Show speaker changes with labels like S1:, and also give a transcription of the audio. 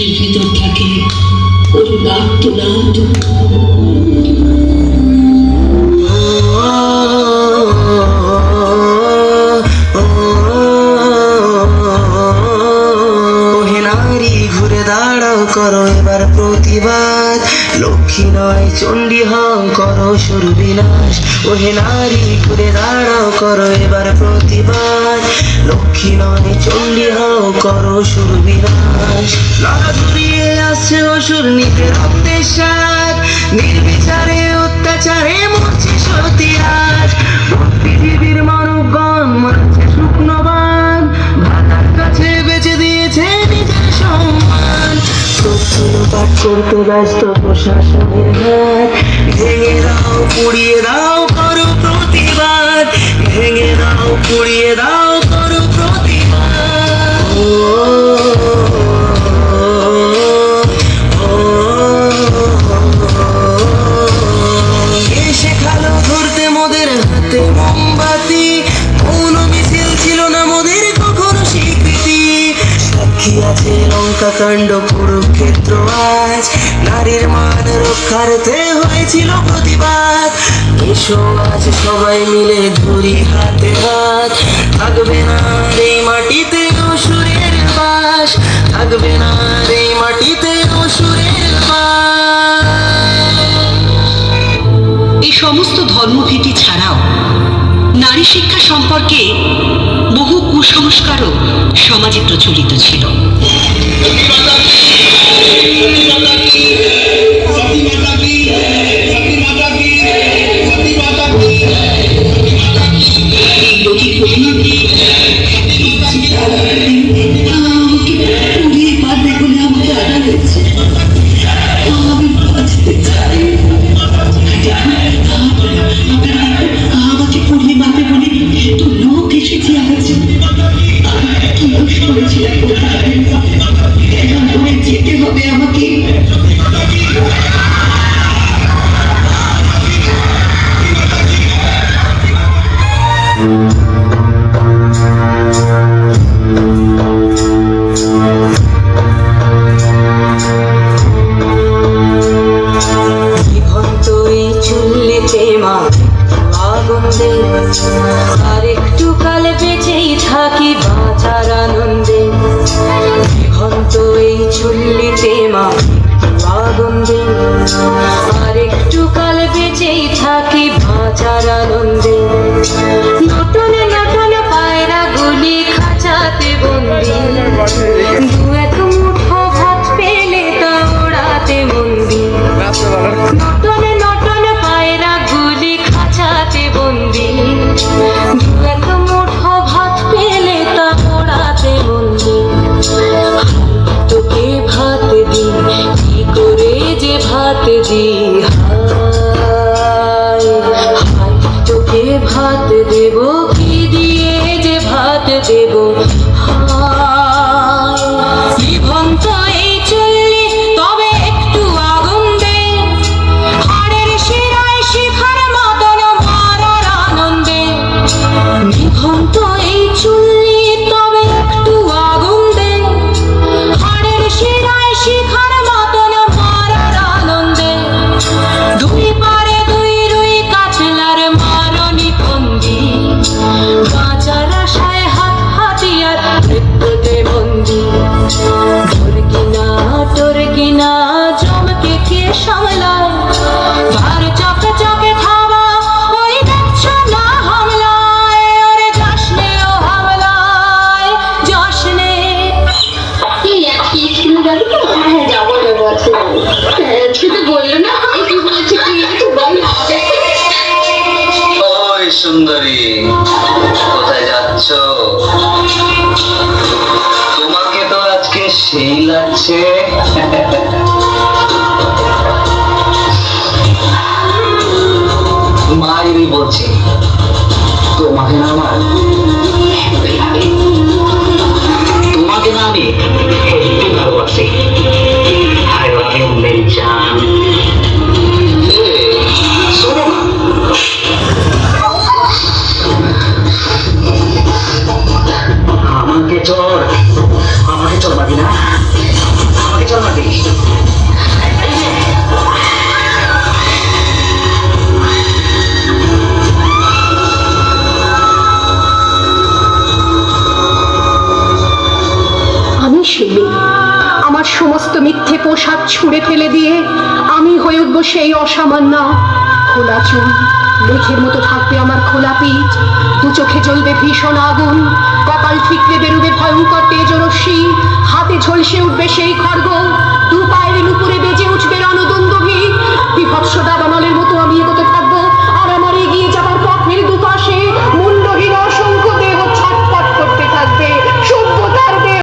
S1: বুকের ভেতর থাকে করুণ আর্তনাদ।
S2: ঘুরে দাঁড়াও করো এবার প্রতিবাদ, লক্ষ্মী নয় চণ্ডী হও করো সুরবিনাশ। ওহে নারী ঘুরে দাঁড়াও করো এবার প্রতিবাদ, লক্ষ্মী নয় চণ্ডী হও করো সুরবিনাশ। লড়া ঘুরিয়ে আসছে অসুর নিতে রক্তের স্বাদ, নির্বিচারে অত্যাচারে মরছে সতী আজ। পৃথিবীর মানবগণ মারছে শুকনো বান, ভাতার কাছে বেঁচে দিয়েছে নিজের সম্মান। পাঠ করতে ব্যস্ত প্রশাসনের হাত, ভেঙে দাও পুড়িয়ে দাও করো প্রতিবাদ, ভেঙে দাও পুড়িয়ে দাও করো প্রতিবাদ। কে শেখালো ধরতে মোদের হাতে মোমবাতি, কোন মিছিল ছিল না মোদের কখনো স্বীকৃতি। সাক্ষী আছে লঙ্কা কাণ্ড কুরুক্ষেত্র আজ, নারীর মান রক্ষার্থে হয়েছিল প্রতিবাদ। এসো আজ সবাই মিলে ধরি হাতে হাত, থাকবে না এই মাটিতে অসুরের বাস, থাকবে না এই মাটিতে অসুরের বাস।
S1: এই সমস্ত ধর্মভীতি ছাড়াও নারী শিক্ষা সম্পর্কে বহু কুসংস্কারও সমাজে প্রচলিত ছিল। যেতে হবে আমাকে।
S2: আর একটু কাল বেঁচেই থাকি বাঁচার আনন্দে, বিভন্ত এই চুল্লিতে মা আগুন দে। আর একটু কাল বেঁচেই থাকি বাঁচার আনন্দে, নতুন নতুন পায়রা গুলি খাঁচাতে বন্দি, দু এক মুঠো ভাত পেলে তা ওড়াতে মন্দি। নতুন নতুন পায়রা গুলি খাঁচাতে বন্দি, দু এক মুঠো ভাত পেলে তা ওড়াতে মন্দি। তোকে ভাত দি কি করে যে ভাত দি, হায় হায় তোকে ভাত দেব কি দিয়ে যে ভাত দেব। হায় বিভন্ত এই চুল্লি তবে একটু আগুন দে, হাড়ের শিরায় শিখার মতন মারার আনন্দে। বিভন্ত এই চুল্লি তবে একটু আগুন দে, হাড়ের শিরায় শিখার মতন মারার আনন্দে। দুই পারে দুই রুই কাতলার মারণি ফন্দি, বাঁচার আশায় হাত হাতিয়ার মৃত্যুতে বন্দি। তোর কিনা তোর কিনা জমকে কে সামলায়, ভার চকে চকে খাওয়া ওই দেখছো না হামলায়। ওরে যাসনে ও হামলায় যাসনে।
S3: হ্যাঁ যাবো যাবো আছে, আজকে তো বললো না কি বলেছে কি একটু বল না।
S2: ওই সুন্দরী কোথায় যাচ্ছ? তোমাকে তো আজকে সেই লাগছে। মায়েরই বলছি তোমাকে না আমার, তোমাকে না আমি একটু ভালোবাসি। I love you, মেরি জান। শোনো না, আমাকে চল বাবি না, আমাকে চল
S4: ছুঁড়ে ফেলে দিয়ে আমি হয়ে উঠবো সেই অসামান্য। খোলা চুল, মেঘের মতো থাকবে আমার খোলা পিঠ, দু চোখে জ্বলবে ভীষণ আগুন, কপাল ঠিকরে বেরোবে ভয়ঙ্কর তেজরশ্মি, হাতে ঝলসে উঠবে সেই খড়গ, দু পায়ের নুপুরে বেজে